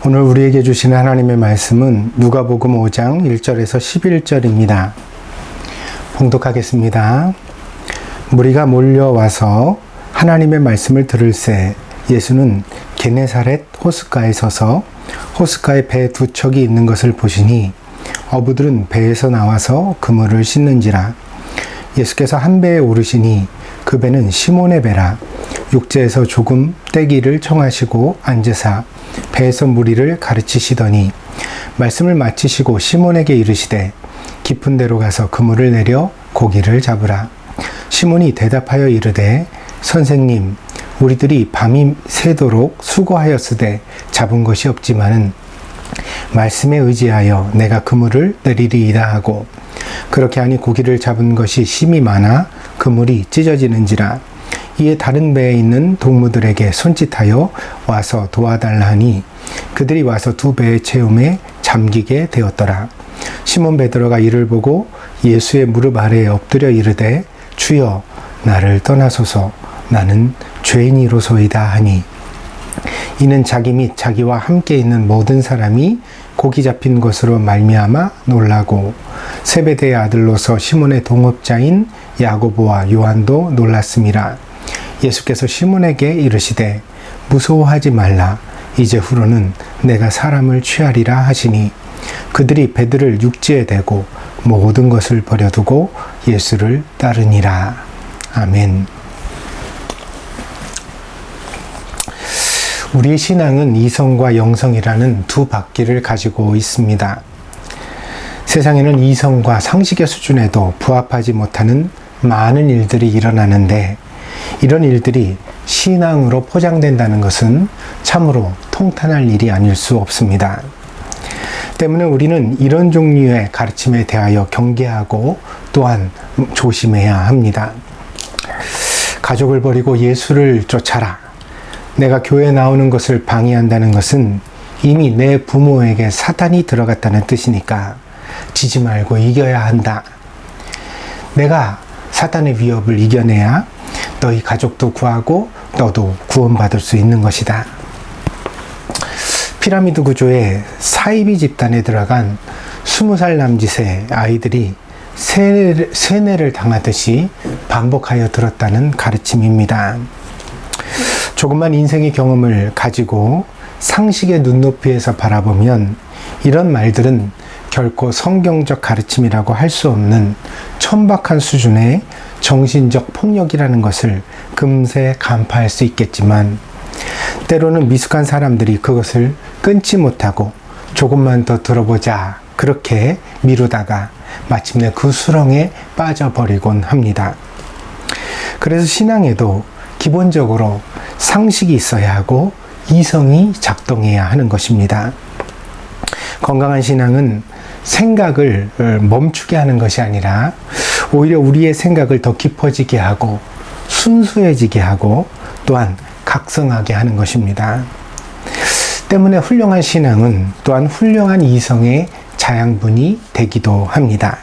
오늘 우리에게 주신 하나님의 말씀은 누가복음 5장 1절에서 11절입니다. 봉독하겠습니다. 무리가 몰려와서 하나님의 말씀을 들을새 예수는 게네사렛 호숫가에 서서 호숫가에 배 두 척이 있는 것을 보시니 어부들은 배에서 나와서 그물을 씻는지라. 예수께서 한 배에 오르시니 그 배는 시몬의 배라. 육지에서 조금 떼기를 청하시고 앉으사 배에서 무리를 가르치시더니 말씀을 마치시고 시몬에게 이르시되 깊은 데로 가서 그물을 내려 고기를 잡으라. 시몬이 대답하여 이르되 선생님, 우리들이 밤이 새도록 수고하였으되 잡은 것이 없지만은 말씀에 의지하여 내가 그물을 내리리이다 하고, 그렇게 하니 고기를 잡은 것이 심이 많아 그물이 찢어지는지라. 이에 다른 배에 있는 동무들에게 손짓하여 와서 도와달라 하니 그들이 와서 두 배의 채움에 잠기게 되었더라. 시몬 베드로가 이를 보고 예수의 무릎 아래에 엎드려 이르되 주여, 나를 떠나소서, 나는 죄인이로소이다 하니, 이는 자기 및 자기와 함께 있는 모든 사람이 고기 잡힌 것으로 말미암아 놀라고 세베대의 아들로서 시몬의 동업자인 야고보와 요한도 놀랐음이라. 예수께서 시몬에게 이르시되 무서워하지 말라. 이제 후로는 내가 사람을 취하리라 하시니 그들이 배들을 육지에 대고 모든 것을 버려두고 예수를 따르니라. 아멘. 우리의 신앙은 이성과 영성이라는 두 바퀴를 가지고 있습니다. 세상에는 이성과 상식의 수준에도 부합하지 못하는 많은 일들이 일어나는데, 이런 일들이 신앙으로 포장된다는 것은 참으로 통탄할 일이 아닐 수 없습니다. 때문에 우리는 이런 종류의 가르침에 대하여 경계하고 또한 조심해야 합니다. 가족을 버리고 예수를 쫓아라. 내가 교회에 나오는 것을 방해한다는 것은 이미 내 부모에게 사탄이 들어갔다는 뜻이니까 지지 말고 이겨야 한다. 내가 사탄의 위협을 이겨내야 너희 가족도 구하고 너도 구원받을 수 있는 것이다. 피라미드 구조의 사이비 집단에 들어간 20살 남짓의 아이들이 세뇌를 당하듯이 반복하여 들었다는 가르침입니다. 조금만 인생의 경험을 가지고 상식의 눈높이에서 바라보면 이런 말들은 결코 성경적 가르침이라고 할 수 없는 천박한 수준의 정신적 폭력이라는 것을 금세 간파할 수 있겠지만, 때로는 미숙한 사람들이 그것을 끊지 못하고 조금만 더 들어보자 그렇게 미루다가 마침내 그 수렁에 빠져버리곤 합니다. 그래서 신앙에도 기본적으로 상식이 있어야 하고 이성이 작동해야 하는 것입니다. 건강한 신앙은 생각을 멈추게 하는 것이 아니라 오히려 우리의 생각을 더 깊어지게 하고 순수해지게 하고 또한 각성하게 하는 것입니다. 때문에 훌륭한 신앙은 또한 훌륭한 이성의 자양분이 되기도 합니다.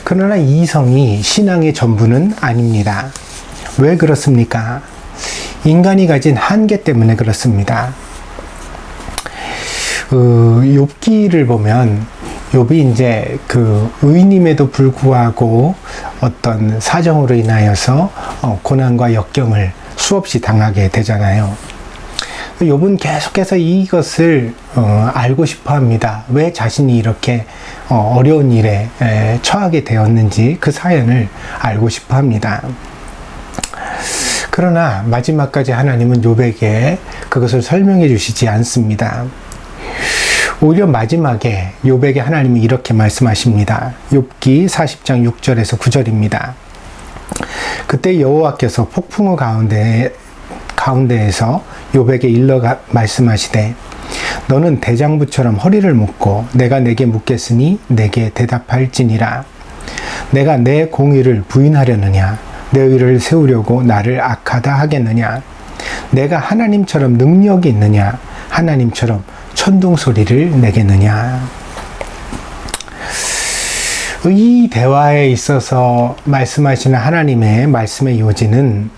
그러나 이성이 신앙의 전부는 아닙니다. 왜 그렇습니까? 인간이 가진 한계 때문에 그렇습니다. 욥기를 보면 욥이 이제 그 의인임에도 불구하고 어떤 사정으로 인하여서 고난과 역경을 수없이 당하게 되잖아요. 욥은 계속해서 이것을 알고 싶어 합니다. 왜 자신이 이렇게 어려운 일에 처하게 되었는지 그 사연을 알고 싶어 합니다. 그러나 마지막까지 하나님은 욥에게 그것을 설명해 주시지 않습니다. 오히려 마지막에 욥에게 하나님은 이렇게 말씀하십니다. 욥기 40장 6절에서 9절입니다. 그때 여호와께서 폭풍우 가운데에서 욥에게 일러 말씀하시되 너는 대장부처럼 허리를 묶고 내가 내게 묻겠으니 내게 대답할지니라. 내가 내 공의를 부인하려느냐? 내 의를 세우려고 나를 악하다 하겠느냐? 내가 하나님처럼 능력이 있느냐? 하나님처럼 천둥 소리를 내겠느냐? 이 대화에 있어서 말씀하시는 하나님의 말씀의 요지는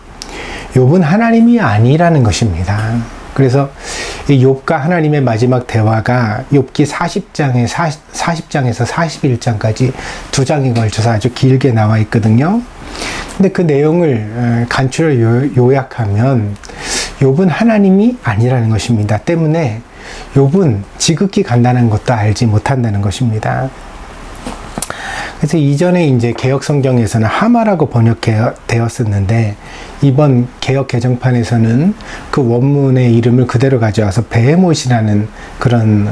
욥은 하나님이 아니라는 것입니다. 그래서 이 욥과 하나님의 마지막 대화가 욥기 40장에서 41장까지 두 장에 걸쳐서 아주 길게 나와 있거든요. 근데 그 내용을 간추려 요약하면 욥은 하나님이 아니라는 것입니다. 때문에 욥은 지극히 간단한 것도 알지 못한다는 것입니다. 그래서 이전에 이제 개역 성경에서는 하마라고 번역되었었는데 이번 개역 개정판에서는 그 원문의 이름을 그대로 가져와서 베헤못이라는 그런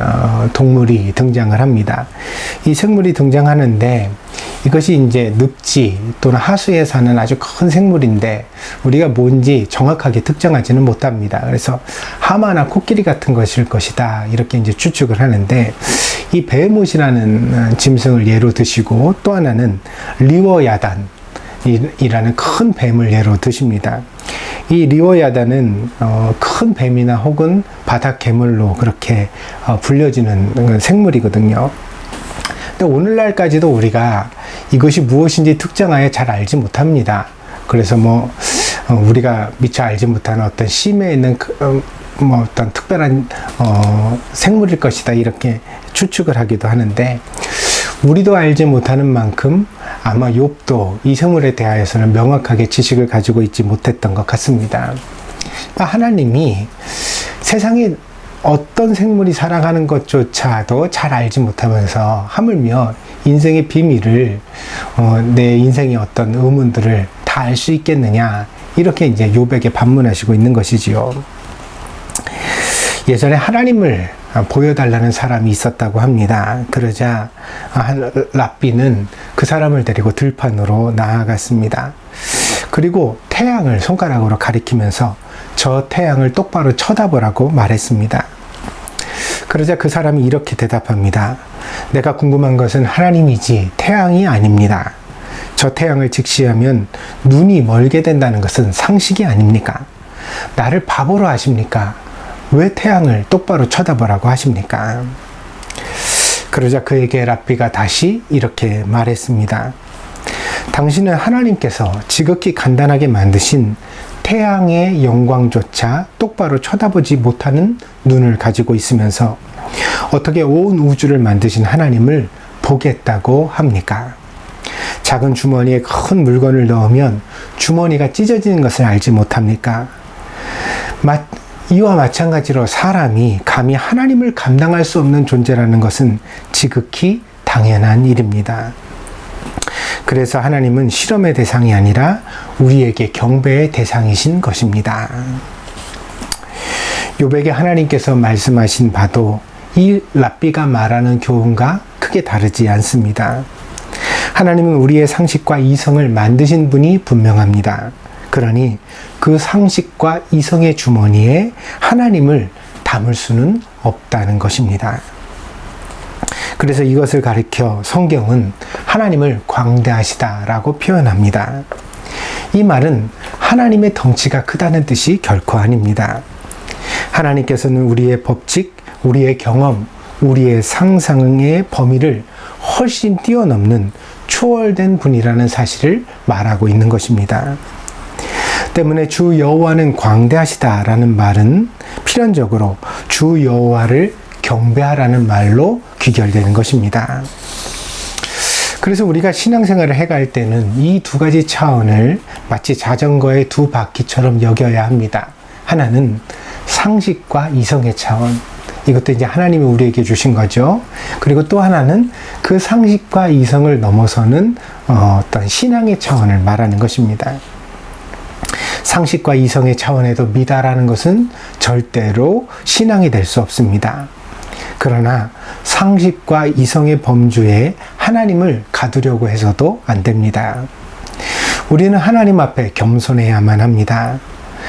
동물이 등장을 합니다. 이 생물이 등장하는데 이것이 이제 늪지 또는 하수에 사는 아주 큰 생물인데 우리가 뭔지 정확하게 특정하지는 못합니다. 그래서 하마나 코끼리 같은 것일 것이다 이렇게 이제 추측을 하는데 이 베헤못이라는 짐승을 예로 드시고 또 하나는 리워야단 이라는 큰 뱀을 예로 드십니다. 이 리워야단은 큰 뱀이나 혹은 바닥 괴물로 그렇게 불려지는 생물이거든요. 근데 오늘날까지도 우리가 이것이 무엇인지 특정하여 잘 알지 못합니다. 그래서 우리가 미처 알지 못하는 어떤 심해에 있는 어떤 특별한 생물일 것이다 이렇게 추측을 하기도 하는데 우리도 알지 못하는 만큼 아마 욥도 이 생물에 대하여서는 명확하게 지식을 가지고 있지 못했던 것 같습니다. 하나님이 세상에 어떤 생물이 살아가는 것조차도 잘 알지 못하면서 하물며 인생의 비밀을 내 인생의 어떤 의문들을 다 알 수 있겠느냐 이렇게 이제 욥에게 반문하시고 있는 것이지요. 예전에 하나님을 보여달라는 사람이 있었다고 합니다. 그러자 랍비는 그 사람을 데리고 들판으로 나아갔습니다. 그리고 태양을 손가락으로 가리키면서 저 태양을 똑바로 쳐다보라고 말했습니다. 그러자 그 사람이 이렇게 대답합니다. 내가 궁금한 것은 하나님이지 태양이 아닙니다. 저 태양을 직시하면 눈이 멀게 된다는 것은 상식이 아닙니까? 나를 바보로 하십니까? 왜 태양을 똑바로 쳐다보라고 하십니까? 그러자 그에게 랍비가 다시 이렇게 말했습니다. 당신은 하나님께서 지극히 간단하게 만드신 태양의 영광조차 똑바로 쳐다보지 못하는 눈을 가지고 있으면서 어떻게 온 우주를 만드신 하나님을 보겠다고 합니까? 작은 주머니에 큰 물건을 넣으면 주머니가 찢어지는 것을 알지 못합니까? 이와 마찬가지로 사람이 감히 하나님을 감당할 수 없는 존재라는 것은 지극히 당연한 일입니다. 그래서 하나님은 실험의 대상이 아니라 우리에게 경배의 대상이신 것입니다. 욥에게 하나님께서 말씀하신 바도 이 랍비가 말하는 교훈과 크게 다르지 않습니다. 하나님은 우리의 상식과 이성을 만드신 분이 분명합니다. 그러니 그 상식과 이성의 주머니에 하나님을 담을 수는 없다는 것입니다. 그래서 이것을 가리켜 성경은 하나님을 광대하시다라고 표현합니다. 이 말은 하나님의 덩치가 크다는 뜻이 결코 아닙니다. 하나님께서는 우리의 법칙, 우리의 경험, 우리의 상상의 범위를 훨씬 뛰어넘는 초월된 분이라는 사실을 말하고 있는 것입니다. 때문에 주 여호와는 광대하시다라는 말은 필연적으로 주 여호와를 경배하라는 말로 귀결되는 것입니다. 그래서 우리가 신앙생활을 해갈 때는 이 두 가지 차원을 마치 자전거의 두 바퀴처럼 여겨야 합니다. 하나는 상식과 이성의 차원, 이것도 이제 하나님이 우리에게 주신 거죠. 그리고 또 하나는 그 상식과 이성을 넘어서는 어떤 신앙의 차원을 말하는 것입니다. 상식과 이성의 차원에도 미달하는 것은 절대로 신앙이 될 수 없습니다. 그러나 상식과 이성의 범주에 하나님을 가두려고 해서도 안 됩니다. 우리는 하나님 앞에 겸손해야만 합니다.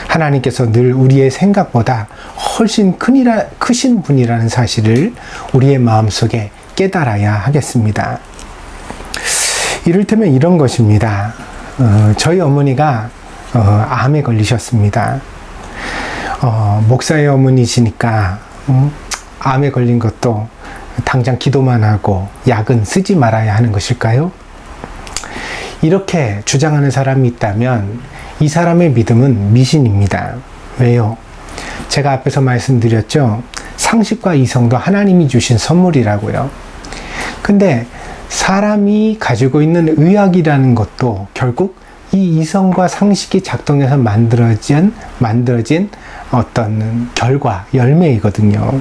하나님께서 늘 우리의 생각보다 훨씬 크신 분이라는 사실을 우리의 마음속에 깨달아야 하겠습니다. 이를테면 이런 것입니다. 저희 어머니가 암에 걸리셨습니다. 목사의 어머니시니까 암에 걸린 것도 당장 기도만 하고 약은 쓰지 말아야 하는 것일까요? 이렇게 주장하는 사람이 있다면 이 사람의 믿음은 미신입니다. 왜요? 제가 앞에서 말씀드렸죠. 상식과 이성도 하나님이 주신 선물이라고요. 근데 사람이 가지고 있는 의학이라는 것도 결국 이 이성과 상식이 작동해서 만들어진 어떤 결과, 열매이거든요.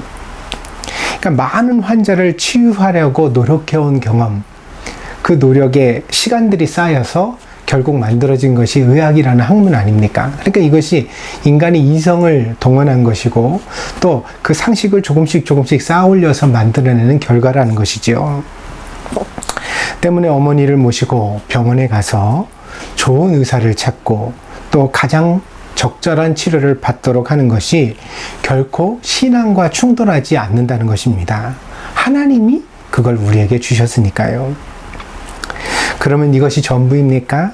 그러니까 많은 환자를 치유하려고 노력해온 경험, 그 노력에 시간들이 쌓여서 결국 만들어진 것이 의학이라는 학문 아닙니까? 그러니까 이것이 인간이 이성을 동원한 것이고 또 그 상식을 조금씩 쌓아 올려서 만들어내는 결과라는 것이죠. 때문에 어머니를 모시고 병원에 가서 좋은 의사를 찾고 또 가장 적절한 치료를 받도록 하는 것이 결코 신앙과 충돌하지 않는다는 것입니다. 하나님이 그걸 우리에게 주셨으니까요. 그러면 이것이 전부입니까?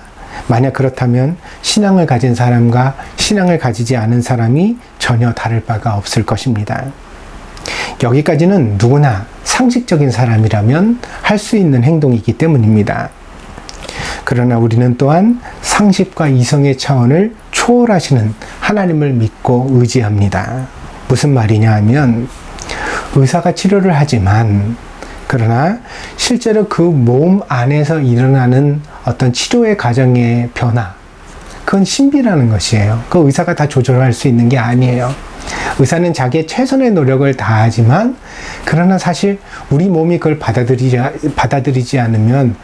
만약 그렇다면 신앙을 가진 사람과 신앙을 가지지 않은 사람이 전혀 다를 바가 없을 것입니다. 여기까지는 누구나 상식적인 사람이라면 할 수 있는 행동이기 때문입니다. 그러나 우리는 또한 상식과 이성의 차원을 초월하시는 하나님을 믿고 의지합니다. 무슨 말이냐 하면 의사가 치료를 하지만 그러나 실제로 그 몸 안에서 일어나는 어떤 치료의 과정의 변화, 그건 신비라는 것이에요. 그 의사가 다 조절할 수 있는 게 아니에요. 의사는 자기의 최선의 노력을 다하지만 그러나 사실 우리 몸이 그걸 받아들이지 않으면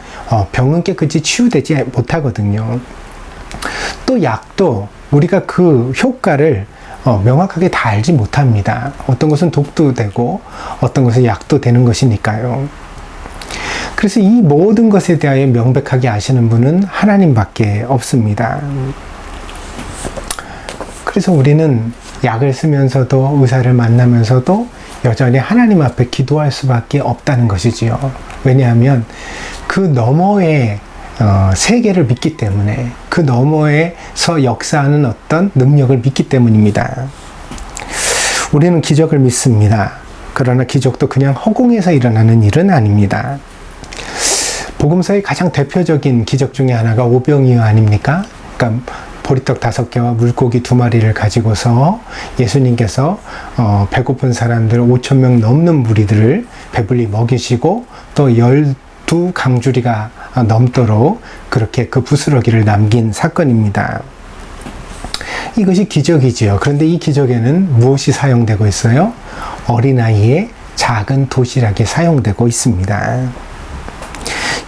병은 깨끗이 치유되지 못하거든요. 또 약도 우리가 그 효과를 명확하게 다 알지 못합니다. 어떤 것은 독도 되고 어떤 것은 약도 되는 것이니까요. 그래서 이 모든 것에 대하여 명백하게 아시는 분은 하나님밖에 없습니다. 그래서 우리는 약을 쓰면서도 의사를 만나면서도 여전히 하나님 앞에 기도할 수밖에 없다는 것이지요. 왜냐하면 그 너머의 세계를 믿기 때문에, 그 너머에서 역사하는 어떤 능력을 믿기 때문입니다. 우리는 기적을 믿습니다. 그러나 기적도 그냥 허공에서 일어나는 일은 아닙니다. 복음서의 가장 대표적인 기적 중에 하나가 오병이어 아닙니까? 그러니까 보리떡 5개와 물고기 2마리를 가지고서 예수님께서 배고픈 사람들 5,000명 넘는 무리들을 배불리 먹이시고 또 12강주리가 넘도록 그렇게 그 부스러기를 남긴 사건입니다. 이것이 기적이지요. 그런데 이 기적에는 무엇이 사용되고 있어요? 어린아이의 작은 도시락이 사용되고 있습니다.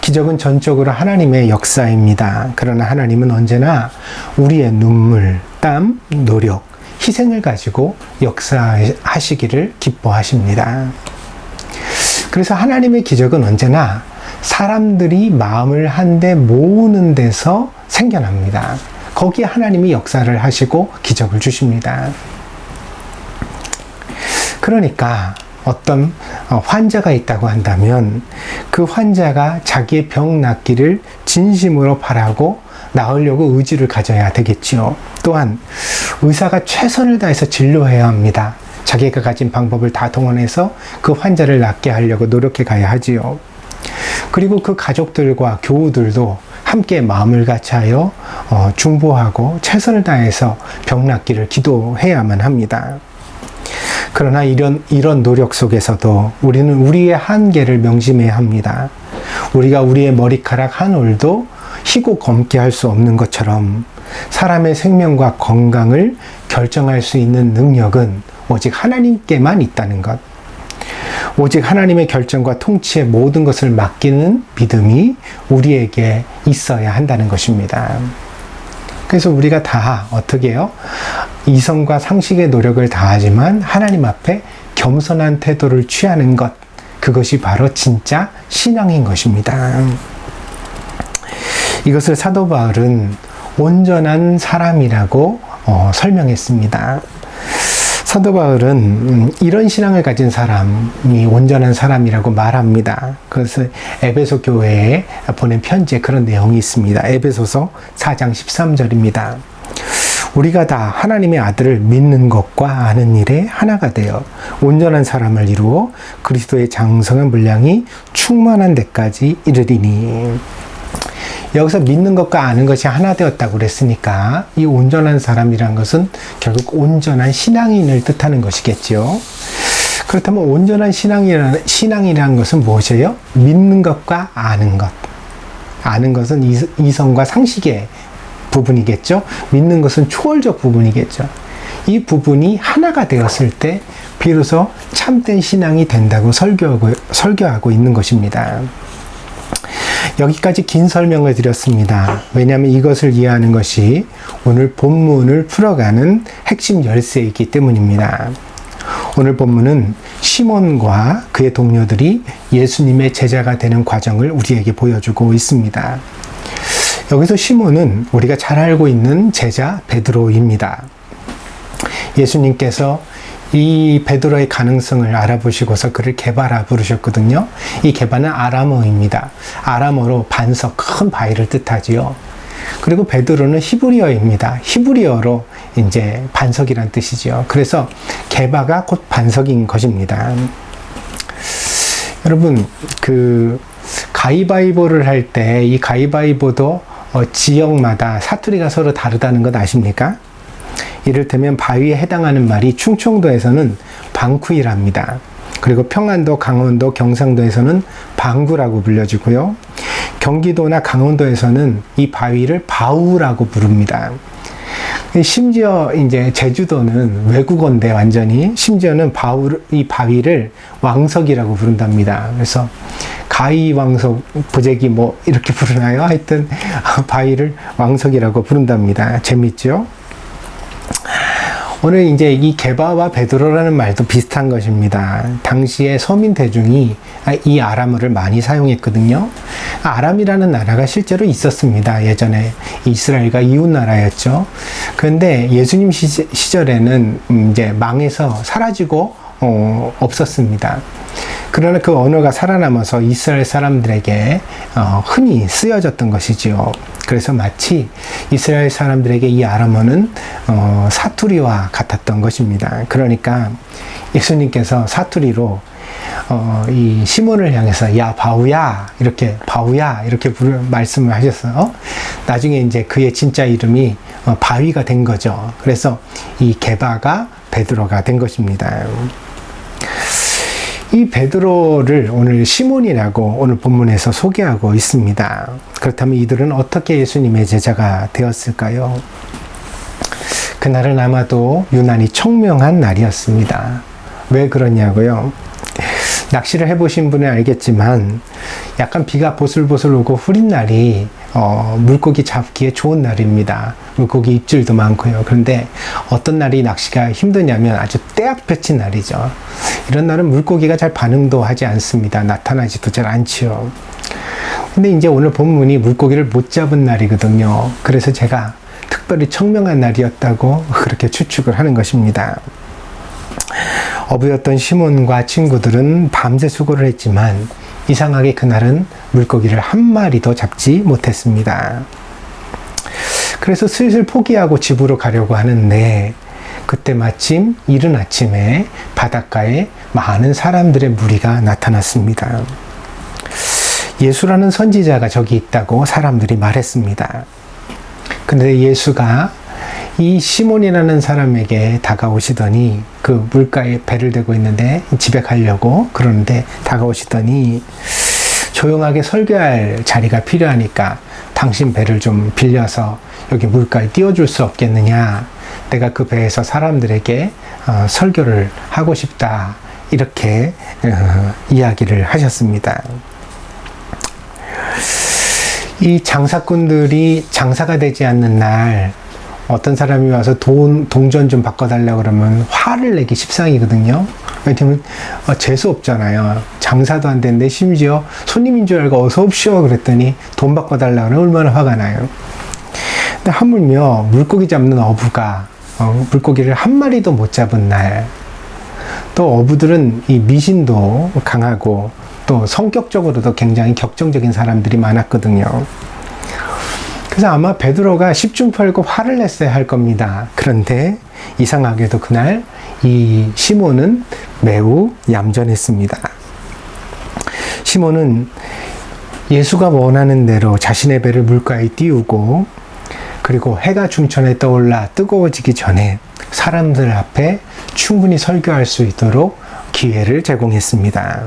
기적은 전적으로 하나님의 역사입니다. 그러나 하나님은 언제나 우리의 눈물, 땀, 노력, 희생을 가지고 역사하시기를 기뻐하십니다. 그래서 하나님의 기적은 언제나 사람들이 마음을 한데 모으는 데서 생겨납니다. 거기에 하나님이 역사를 하시고 기적을 주십니다. 그러니까 어떤 환자가 있다고 한다면 그 환자가 자기의 병 낫기를 진심으로 바라고 나으려고 의지를 가져야 되겠지요. 또한 의사가 최선을 다해서 진료해야 합니다. 자기가 가진 방법을 다 동원해서 그 환자를 낫게 하려고 노력해 가야 하지요. 그리고 그 가족들과 교우들도 함께 마음을 같이하여 중보하고 최선을 다해서 병 낫기를 기도해야만 합니다. 그러나 이런 노력 속에서도 우리는 우리의 한계를 명심해야 합니다. 우리가 우리의 머리카락 한 올도 희고 검게 할 수 없는 것처럼 사람의 생명과 건강을 결정할 수 있는 능력은 오직 하나님께만 있다는 것. 오직 하나님의 결정과 통치에 모든 것을 맡기는 믿음이 우리에게 있어야 한다는 것입니다. 그래서 우리가 다 어떻게 해요? 이성과 상식의 노력을 다하지만 하나님 앞에 겸손한 태도를 취하는 것, 그것이 바로 진짜 신앙인 것입니다. 이것을 사도 바울은 온전한 사람이라고 설명했습니다. 사도 바울은 이런 신앙을 가진 사람이 온전한 사람이라고 말합니다. 그래서 에베소 교회에 보낸 편지에 그런 내용이 있습니다. 에베소서 4장 13절입니다. 우리가 다 하나님의 아들을 믿는 것과 아는 일에 하나가 되어 온전한 사람을 이루어 그리스도의 장성한 분량이 충만한 데까지 이르리니. 여기서 믿는 것과 아는 것이 하나 되었다고 그랬으니까 이 온전한 사람이란 것은 결국 온전한 신앙인을 뜻하는 것이겠죠. 그렇다면 온전한 신앙이라는 것은 무엇이에요? 믿는 것과 아는 것. 아는 것은 이성과 상식의 부분이겠죠. 믿는 것은 초월적 부분이겠죠. 이 부분이 하나가 되었을 때 비로소 참된 신앙이 된다고 설교하고 있는 것입니다. 여기까지 긴 설명을 드렸습니다. 왜냐하면 이것을 이해하는 것이 오늘 본문을 풀어가는 핵심 열쇠이기 때문입니다. 오늘 본문은 시몬과 그의 동료들이 예수님의 제자가 되는 과정을 우리에게 보여주고 있습니다. 여기서 시몬은 우리가 잘 알고 있는 제자 베드로입니다. 예수님께서 이 베드로의 가능성을 알아보시고서 그를 게바라 부르셨거든요. 이 게바는 아람어입니다. 아람어로 반석, 큰 바위를 뜻하지요. 그리고 베드로는 히브리어입니다. 히브리어로 이제 반석이란 뜻이지요. 그래서 게바가 곧 반석인 것입니다. 여러분, 가위바위보를 할 때 이 가위바위보도 지역마다 사투리가 서로 다르다는 것 아십니까? 이를테면 바위에 해당하는 말이 충청도에서는 방쿠이랍니다. 그리고 평안도, 강원도, 경상도에서는 방구라고 불려지고요. 경기도나 강원도에서는 이 바위를 바우라고 부릅니다. 심지어 이제 제주도는 외국어인데 완전히 심지어는 이 바위를 왕석이라고 부른답니다. 그래서 가위왕석, 부재기 뭐 이렇게 부르나요? 하여튼 바위를 왕석이라고 부른답니다. 재밌죠? 오늘 이제 이 게바와 베드로라는 말도 비슷한 것입니다. 당시에 서민 대중이 이 아람어를 많이 사용했거든요. 아람이라는 나라가 실제로 있었습니다. 예전에 이스라엘과 이웃 나라였죠. 그런데 예수님 시절에는 이제 망해서 사라지고 없었습니다. 그러나 그 언어가 살아남아서 이스라엘 사람들에게 흔히 쓰여졌던 것이지요. 그래서 마치 이스라엘 사람들에게 이 아람어는 사투리와 같았던 것입니다. 그러니까 예수님께서 사투리로 이 시몬을 향해서 야 바우야 이렇게 말씀을 하셨어요. 나중에 이제 그의 진짜 이름이 바위가 된 거죠. 그래서 이 게바가 베드로가 된 것입니다. 이 베드로를 오늘 시몬이라고 오늘 본문에서 소개하고 있습니다. 그렇다면 이들은 어떻게 예수님의 제자가 되었을까요? 그날은 아마도 유난히 청명한 날이었습니다. 왜 그러냐고요? 낚시를 해보신 분은 알겠지만 약간 비가 보슬보슬 오고 흐린 날이 물고기 잡기에 좋은 날입니다. 물고기 입질도 많고요. 그런데 어떤 날이 낚시가 힘드냐면 아주 때압볕인 날이죠. 이런 날은 물고기가 잘 반응도 하지 않습니다. 나타나지도 잘 않지요. 근데 이제 오늘 본문이 물고기를 못 잡은 날이거든요. 그래서 제가 특별히 청명한 날이었다고 그렇게 추측을 하는 것입니다. 어부였던 시몬과 친구들은 밤새 수고를 했지만 이상하게 그날은 물고기를 한 마리도 잡지 못했습니다. 그래서 슬슬 포기하고 집으로 가려고 하는데 그때 마침 이른 아침에 바닷가에 많은 사람들의 무리가 나타났습니다. 예수라는 선지자가 저기 있다고 사람들이 말했습니다. 근데 예수가 이 시몬이라는 사람에게 다가오시더니 그 물가에 배를 대고 있는데 집에 가려고 그러는데 다가오시더니 조용하게 설교할 자리가 필요하니까 당신 배를 좀 빌려서 여기 물가에 띄워줄 수 없겠느냐. 내가 그 배에서 사람들에게 설교를 하고 싶다. 이렇게 이야기를 하셨습니다. 이 장사꾼들이 장사가 되지 않는 날 어떤 사람이 와서 동전 좀 바꿔달라고 그러면 화를 내기 십상이거든요. 왜냐면 재수 없잖아요. 장사도 안 되는데 심지어 손님인 줄 알고 어서 옵시오 그랬더니 돈 바꿔달라고 하면 얼마나 화가 나요. 근데 하물며 물고기 잡는 어부가 물고기를 한 마리도 못 잡은 날, 또 어부들은 이 미신도 강하고 또 성격적으로도 굉장히 격정적인 사람들이 많았거든요. 그래서 아마 베드로가 십중팔구 화를 냈어야 할 겁니다. 그런데 이상하게도 그날 이 시몬은 매우 얌전했습니다. 시몬은 예수가 원하는 대로 자신의 배를 물가에 띄우고 그리고 해가 중천에 떠올라 뜨거워지기 전에 사람들 앞에 충분히 설교할 수 있도록 기회를 제공했습니다.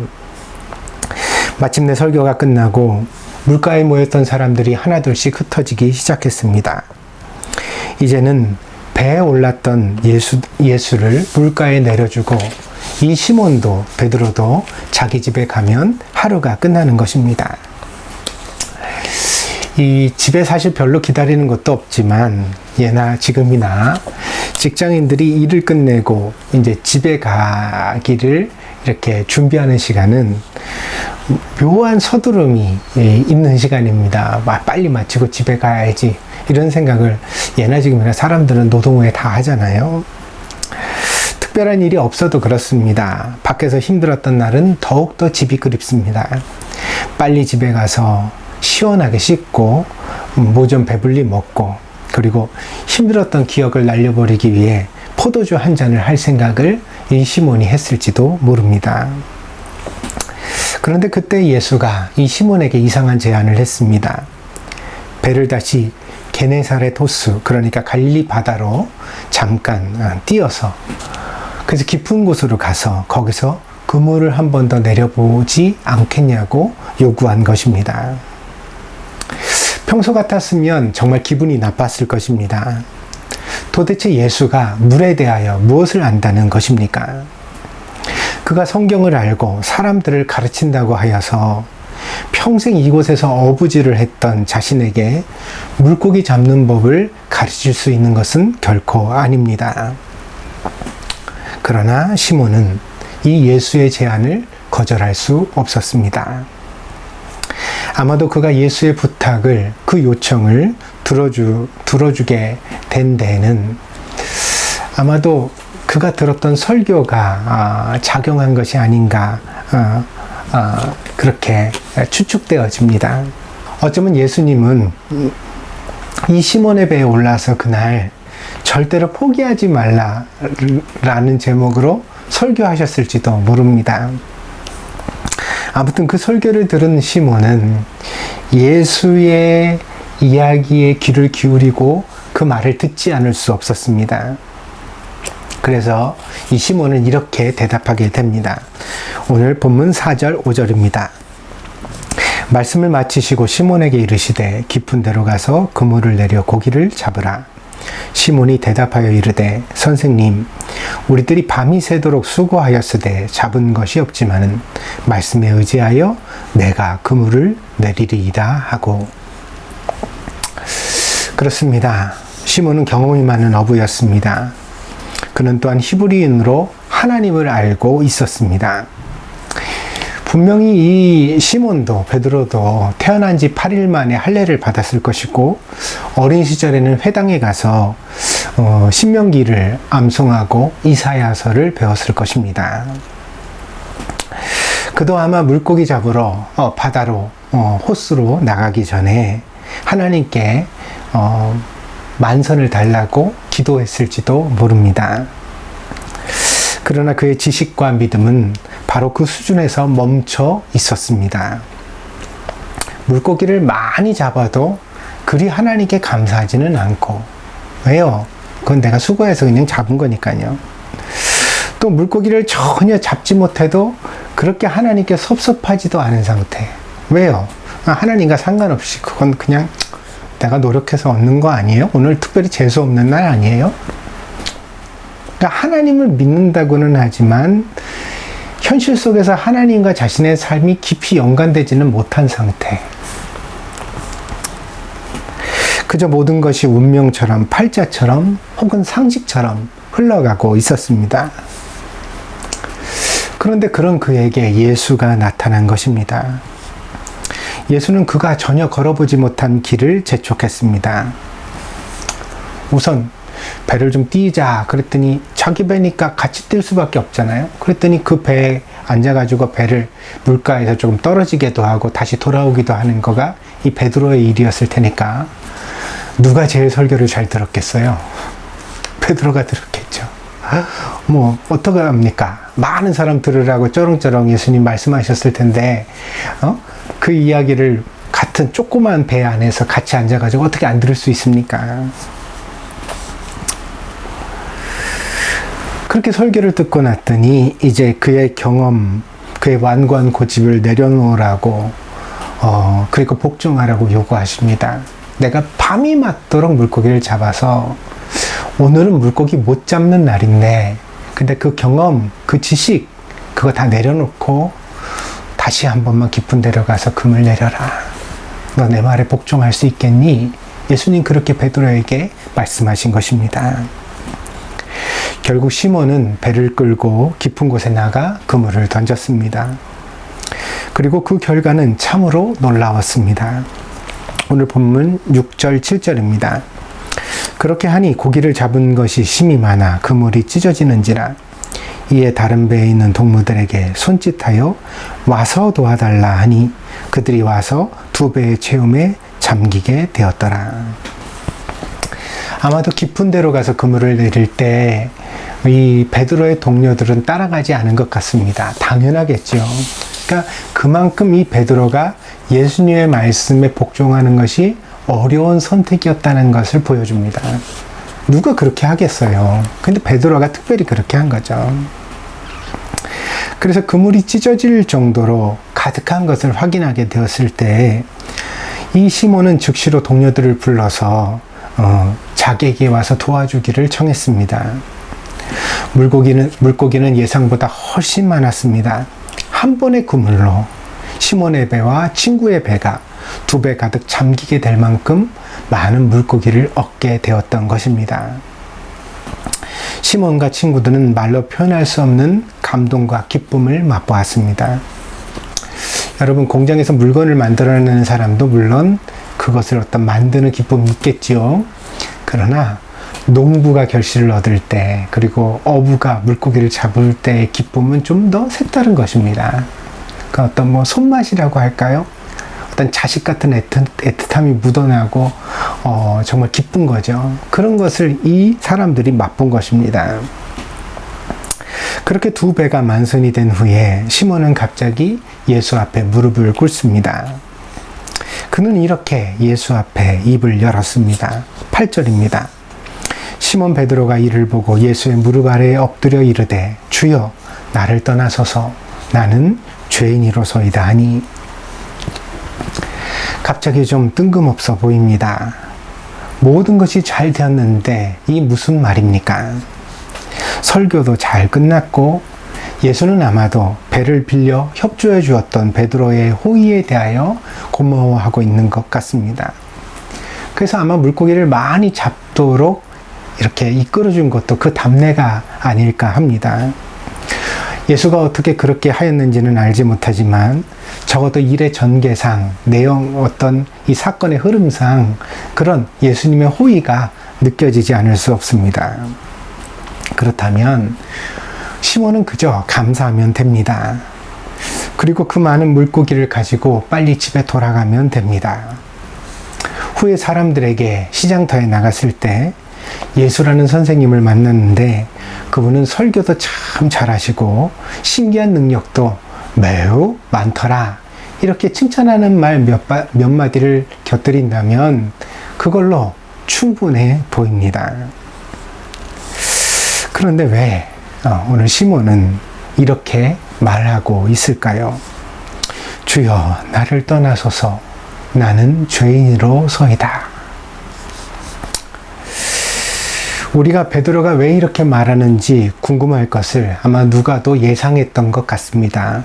마침내 설교가 끝나고 물가에 모였던 사람들이 하나둘씩 흩어지기 시작했습니다. 이제는 배에 올랐던 예수를 물가에 내려주고 이 시몬도 베드로도 자기 집에 가면 하루가 끝나는 것입니다. 이 집에 사실 별로 기다리는 것도 없지만 예나 지금이나 직장인들이 일을 끝내고 이제 집에 가기를 이렇게 준비하는 시간은 묘한 서두름이 있는 시간입니다. 빨리 마치고 집에 가야지 이런 생각을 예나 지금이나 사람들은 노동 후에 다 하잖아요. 특별한 일이 없어도 그렇습니다. 밖에서 힘들었던 날은 더욱더 집이 그립습니다. 빨리 집에 가서 시원하게 씻고 뭐 좀 배불리 먹고 그리고 힘들었던 기억을 날려버리기 위해 포도주 한 잔을 할 생각을 이 시몬이 했을지도 모릅니다. 그런데 그때 예수가 이 시몬에게 이상한 제안을 했습니다. 배를 다시 게네사렛 호수, 그러니까 갈릴리 바다로 잠깐 띄어서 그래서 깊은 곳으로 가서 거기서 그물을 한 번 더 내려보지 않겠냐고 요구한 것입니다. 평소 같았으면 정말 기분이 나빴을 것입니다. 도대체 예수가 물에 대하여 무엇을 안다는 것입니까? 그가 성경을 알고 사람들을 가르친다고 하여서 평생 이곳에서 어부질을 했던 자신에게 물고기 잡는 법을 가르칠 수 있는 것은 결코 아닙니다. 그러나 시몬은 이 예수의 제안을 거절할 수 없었습니다. 아마도 그가 예수의 부탁을, 그 요청을 들어주게 된 데에는 아마도 그가 들었던 설교가 작용한 것이 아닌가 그렇게 추측되어집니다. 어쩌면 예수님은 이 시몬의 배에 올라서 그날 절대로 포기하지 말라라는 제목으로 설교하셨을지도 모릅니다. 아무튼 그 설교를 들은 시몬은 예수의 이야기에 귀를 기울이고 그 말을 듣지 않을 수 없었습니다. 그래서 이 시몬은 이렇게 대답하게 됩니다. 오늘 본문 4절 5절입니다. 말씀을 마치시고 시몬에게 이르시되 깊은 데로 가서 그물을 내려 고기를 잡으라. 시몬이 대답하여 이르되 선생님 우리들이 밤이 새도록 수고하였으되 잡은 것이 없지만은 말씀에 의지하여 내가 그물을 내리리이다 하고. 그렇습니다. 시몬은 경험이 많은 어부였습니다. 그는 또한 히브리인으로 하나님을 알고 있었습니다. 분명히 이 시몬도 베드로도 태어난 지 8일 만에 할례를 받았을 것이고 어린 시절에는 회당에 가서 신명기를 암송하고 이사야서를 배웠을 것입니다. 그도 아마 물고기 잡으러 바다로 호수로 나가기 전에 하나님께 만선을 달라고 기도했을지도 모릅니다. 그러나 그의 지식과 믿음은 바로 그 수준에서 멈춰 있었습니다. 물고기를 많이 잡아도 그리 하나님께 감사하지는 않고. 왜요? 그건 내가 수고해서 그냥 잡은 거니까요. 또 물고기를 전혀 잡지 못해도 그렇게 하나님께 섭섭하지도 않은 상태. 왜요? 하나님과 상관없이 그건 그냥 내가 노력해서 얻는 거 아니에요? 오늘 특별히 재수 없는 날 아니에요? 그러니까 하나님을 믿는다고는 하지만 현실 속에서 하나님과 자신의 삶이 깊이 연관되지는 못한 상태. 그저 모든 것이 운명처럼 팔자처럼 혹은 상식처럼 흘러가고 있었습니다. 그런데 그런 그에게 예수가 나타난 것입니다. 예수는 그가 전혀 걸어보지 못한 길을 재촉했습니다. 우선 배를 좀 띄자 그랬더니 자기 배니까 같이 뛸 수밖에 없잖아요. 그랬더니 그 배에 앉아가지고 배를 물가에서 조금 떨어지게도 하고 다시 돌아오기도 하는 거가 이 베드로의 일이었을 테니까 누가 제일 설교를 잘 들었겠어요? 베드로가 들었겠죠. 뭐 어떻게 합니까? 많은 사람 들으라고 쩌렁쩌렁 예수님 말씀하셨을 텐데 그 이야기를 같은 조그만 배 안에서 같이 앉아가지고 어떻게 안 들을 수 있습니까? 그렇게 설교를 듣고 났더니 이제 그의 경험, 그의 완고한 고집을 내려놓으라고 그리고 복종하라고 요구하십니다. 내가 밤이 맞도록 물고기를 잡아서 오늘은 물고기 못 잡는 날인데 근데 그 경험, 그 지식 그거 다 내려놓고 다시 한 번만 깊은 데로 가서 금을 내려라. 너 내 말에 복종할 수 있겠니? 예수님 그렇게 베드로에게 말씀하신 것입니다. 결국 시몬은 배를 끌고 깊은 곳에 나가 그물을 던졌습니다. 그리고 그 결과는 참으로 놀라웠습니다. 오늘 본문 6절, 7절입니다. 그렇게 하니 고기를 잡은 것이 심이 많아 그물이 찢어지는지라. 이에 다른 배에 있는 동무들에게 손짓하여 와서 도와달라 하니 그들이 와서 두 배의 채움에 잠기게 되었더라. 아마도 깊은 데로 가서 그물을 내릴 때 이 베드로의 동료들은 따라가지 않은 것 같습니다. 당연하겠죠. 그러니까 그만큼 이 베드로가 예수님의 말씀에 복종하는 것이 어려운 선택이었다는 것을 보여줍니다. 누가 그렇게 하겠어요? 근데 베드로가 특별히 그렇게 한 거죠. 그래서 그물이 찢어질 정도로 가득한 것을 확인하게 되었을 때 이 시몬은 즉시로 동료들을 불러서 자기에게 와서 도와주기를 청했습니다. 물고기는 예상보다 훨씬 많았습니다. 한 번의 그물로 시몬의 배와 친구의 배가 두 배 가득 잠기게 될 만큼 많은 물고기를 얻게 되었던 것입니다. 시몬과 친구들은 말로 표현할 수 없는 감동과 기쁨을 맛보았습니다. 여러분, 공장에서 물건을 만들어내는 사람도 물론 그것을 어떤 만드는 기쁨이 있겠지요. 그러나 농부가 결실을 얻을 때, 그리고 어부가 물고기를 잡을 때의 기쁨은 좀 더 색다른 것입니다. 그 어떤 손맛이라고 할까요? 어떤 자식 같은 애틋함이 묻어나고 정말 기쁜 거죠. 그런 것을 이 사람들이 맛본 것입니다. 그렇게 두 배가 만선이 된 후에 시몬은 갑자기 예수 앞에 무릎을 꿇습니다. 그는 이렇게 예수 앞에 입을 열었습니다. 8절입니다. 시몬 베드로가 이를 보고 예수의 무릎 아래에 엎드려 이르되 주여 나를 떠나소서 나는 죄인이로소이다 하니. 갑자기 좀 뜬금없어 보입니다. 모든 것이 잘 되었는데 이 무슨 말입니까? 설교도 잘 끝났고 예수는 아마도 배를 빌려 협조해 주었던 베드로의 호의에 대하여 고마워하고 있는 것 같습니다. 그래서 아마 물고기를 많이 잡도록 이렇게 이끌어준 것도 그 답례가 아닐까 합니다. 예수가 어떻게 그렇게 하였는지는 알지 못하지만 적어도 일의 전개상, 내용 어떤 이 사건의 흐름상 그런 예수님의 호의가 느껴지지 않을 수 없습니다. 그렇다면 시몬은 그저 감사하면 됩니다. 그리고 그 많은 물고기를 가지고 빨리 집에 돌아가면 됩니다. 후에 사람들에게 시장터에 나갔을 때 예수라는 선생님을 만났는데 그분은 설교도 참 잘하시고 신기한 능력도 매우 많더라. 이렇게 칭찬하는 말 몇 마디를 곁들인다면 그걸로 충분해 보입니다. 그런데 왜 오늘 시몬은 이렇게 말하고 있을까요? 주여 나를 떠나소서 나는 죄인으로서이다. 우리가 베드로가 왜 이렇게 말하는지 궁금할 것을 아마 누가도 예상했던 것 같습니다.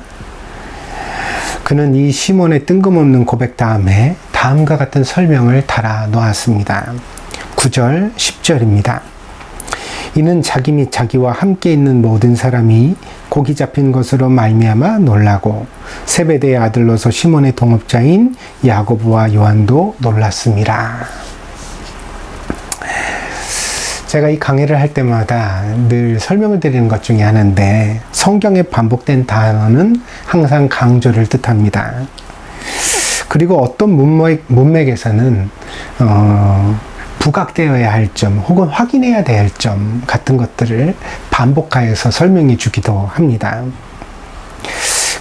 그는 이 시몬의 뜬금없는 고백 다음에 다음과 같은 설명을 달아 놓았습니다. 9절, 10절입니다. 이는 자기 및 자기와 함께 있는 모든 사람이 고기 잡힌 것으로 말미암아 놀라고 세베대의 아들로서 시몬의 동업자인 야고보와 요한도 놀랐습니다. 제가 이 강의를 할 때마다 늘 설명을 드리는 것 중에 하나인데 성경에 반복된 단어는 항상 강조를 뜻합니다. 그리고 어떤 문맥에서는 부각되어야 할 점 혹은 확인해야 될 점 같은 것들을 반복하여서 설명해 주기도 합니다.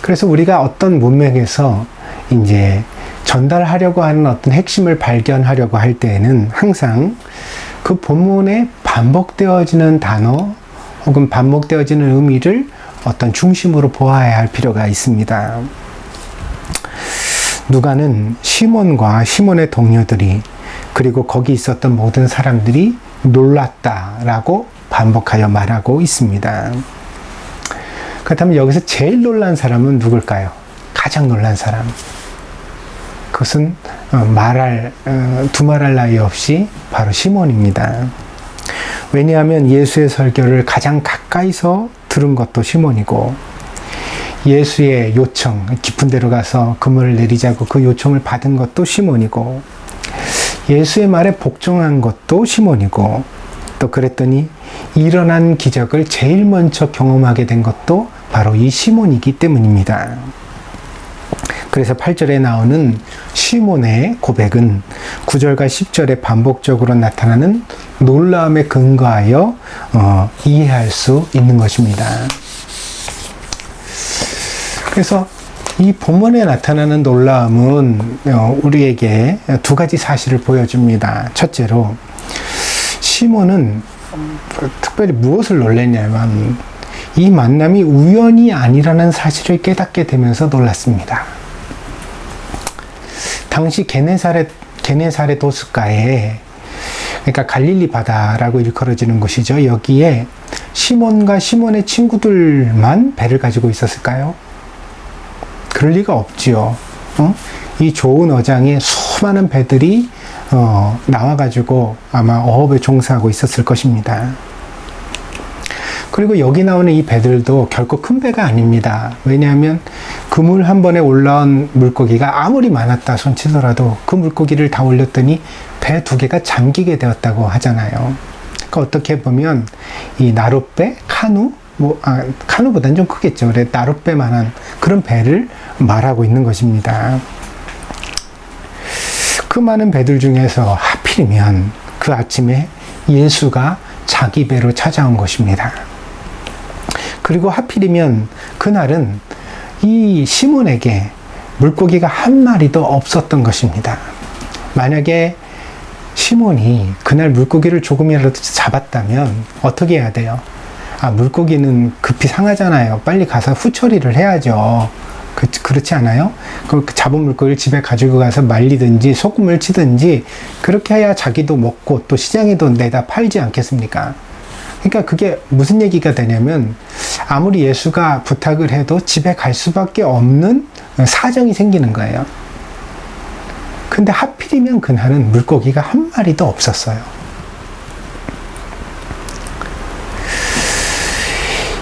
그래서 우리가 어떤 문맥에서 이제 전달하려고 하는 어떤 핵심을 발견하려고 할 때에는 항상 그 본문에 반복되어지는 단어 혹은 반복되어지는 의미를 어떤 중심으로 보아야 할 필요가 있습니다. 누가는 시몬과 시몬의 동료들이 그리고 거기 있었던 모든 사람들이 놀랐다라고 반복하여 말하고 있습니다. 그렇다면 여기서 제일 놀란 사람은 누굴까요? 가장 놀란 사람. 그것은 두말할 나위 없이 바로 시몬입니다. 왜냐하면 예수의 설교를 가장 가까이서 들은 것도 시몬이고, 예수의 요청, 깊은 데로 가서 그물을 내리자고 그 요청을 받은 것도 시몬이고, 예수의 말에 복종한 것도 시몬이고, 또 그랬더니 일어난 기적을 제일 먼저 경험하게 된 것도 바로 이 시몬이기 때문입니다. 그래서 8절에 나오는 시몬의 고백은 9절과 10절에 반복적으로 나타나는 놀라움에 근거하여 이해할 수 있는 것입니다. 그래서 이 본문에 나타나는 놀라움은 우리에게 두 가지 사실을 보여줍니다. 첫째로 시몬은 특별히 무엇을 놀랐냐면 이 만남이 우연이 아니라는 사실을 깨닫게 되면서 놀랐습니다. 당시 게네사렛 호숫가에, 그러니까 갈릴리 바다라고 일컬어지는 곳이죠. 여기에 시몬과 시몬의 친구들만 배를 가지고 있었을까요? 그럴 리가 없지요. 이 좋은 어장에 수많은 배들이 나와가지고 아마 어업에 종사하고 있었을 것입니다. 그리고 여기 나오는 이 배들도 결코 큰 배가 아닙니다. 왜냐하면 그물 한 번에 올라온 물고기가 아무리 많았다 손치더라도 그 물고기를 다 올렸더니 배 두 개가 잠기게 되었다고 하잖아요. 그러니까 어떻게 보면 이 나룻배, 카누보다는 좀 크겠죠. 그래, 나룻배만한 그런 배를 말하고 있는 것입니다. 그 많은 배들 중에서 하필이면 그 아침에 예수가 자기 배로 찾아온 것입니다. 그리고 하필이면 그날은 이 시몬에게 물고기가 한 마리도 없었던 것입니다. 만약에 시몬이 그날 물고기를 조금이라도 잡았다면 어떻게 해야 돼요? 물고기는 급히 상하잖아요. 빨리 가서 후처리를 해야죠. 그렇지 않아요? 그 잡은 물고기를 집에 가지고 가서 말리든지 소금을 치든지 그렇게 해야 자기도 먹고 또 시장에도 내다 팔지 않겠습니까? 그러니까 그게 무슨 얘기가 되냐면 아무리 예수가 부탁을 해도 집에 갈 수밖에 없는 사정이 생기는 거예요. 근데 하필이면 그날은 물고기가 한 마리도 없었어요.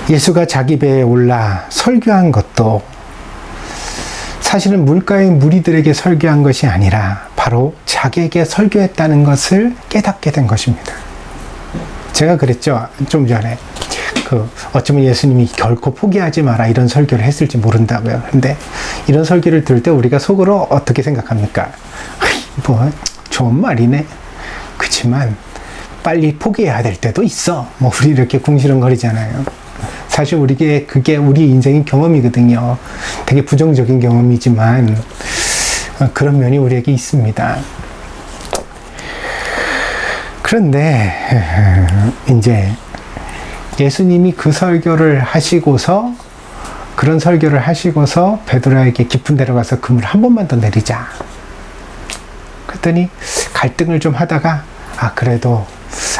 예수가 자기 배에 올라 설교한 것도 사실은 물가의 무리들에게 설교한 것이 아니라 바로 자기에게 설교했다는 것을 깨닫게 된 것입니다. 제가 그랬죠. 좀 전에. 어쩌면 예수님이 결코 포기하지 마라 이런 설교를 했을지 모른다고요. 근데 이런 설교를 들을 때 우리가 속으로 어떻게 생각합니까? 좋은 말이네. 그치만 빨리 포기해야 될 때도 있어. 우리 이렇게 궁시렁거리잖아요. 사실 그게 우리 인생의 경험이거든요. 되게 부정적인 경험이지만 그런 면이 우리에게 있습니다. 그런데 이제 예수님이 그 설교를 하시고서 그런 설교를 하시고서 베드로에게 깊은 데로 가서 그물 한 번만 더 내리자. 그랬더니 갈등을 좀 하다가 그래도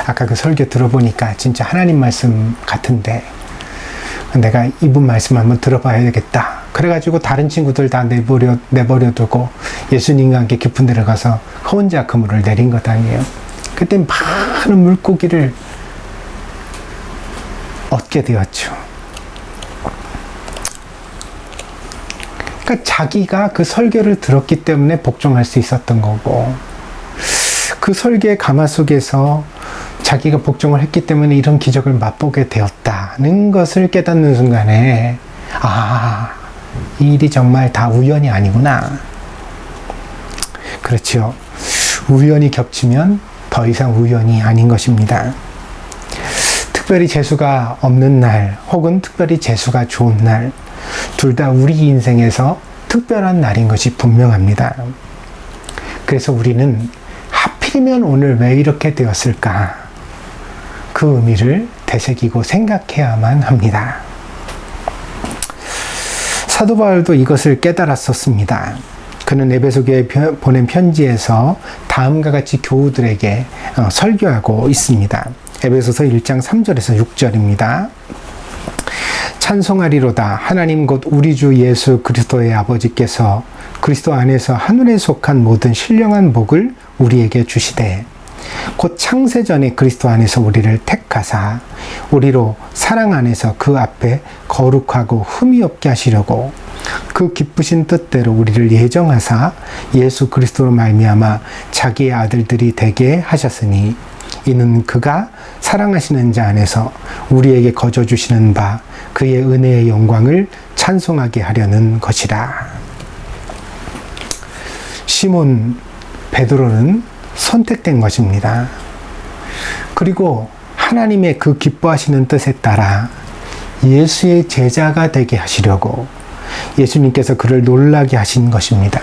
아까 그 설교 들어보니까 진짜 하나님 말씀 같은데 내가 이분 말씀 한번 들어봐야 되겠다. 그래가지고 다른 친구들 다 내버려두고 예수님과 함께 깊은 데로 가서 혼자 그물을 내린 것 아니에요. 그때 많은 물고기를 얻게 되었죠. 그러니까 자기가 그 설교를 들었기 때문에 복종할 수 있었던 거고, 그 설교의 가마 속에서 자기가 복종을 했기 때문에 이런 기적을 맛보게 되었다는 것을 깨닫는 순간에 이 일이 정말 다 우연이 아니구나. 그렇죠. 우연이 겹치면 더 이상 우연이 아닌 것입니다. 특별히 재수가 없는 날 혹은 특별히 재수가 좋은 날, 둘 다 우리 인생에서 특별한 날인 것이 분명합니다. 그래서 우리는 하필이면 오늘 왜 이렇게 되었을까? 그 의미를 되새기고 생각해야만 합니다. 사도 바울도 이것을 깨달았었습니다. 그는 에베소교에 보낸 편지에서 다음과 같이 교우들에게 설교하고 있습니다. 에베소서 1장 3절에서 6절입니다. 찬송하리로다. 하나님 곧 우리 주 예수 그리스도의 아버지께서 그리스도 안에서 하늘에 속한 모든 신령한 복을 우리에게 주시되 곧 창세전에 그리스도 안에서 우리를 택하사 우리로 사랑 안에서 그 앞에 거룩하고 흠이 없게 하시려고 그 기쁘신 뜻대로 우리를 예정하사 예수 그리스도로 말미암아 자기의 아들들이 되게 하셨으니 이는 그가 사랑하시는 자 안에서 우리에게 거저 주시는 바 그의 은혜의 영광을 찬송하게 하려는 것이라. 시몬 베드로는 선택된 것입니다. 그리고 하나님의 그 기뻐하시는 뜻에 따라 예수의 제자가 되게 하시려고 예수님께서 그를 놀라게 하신 것입니다.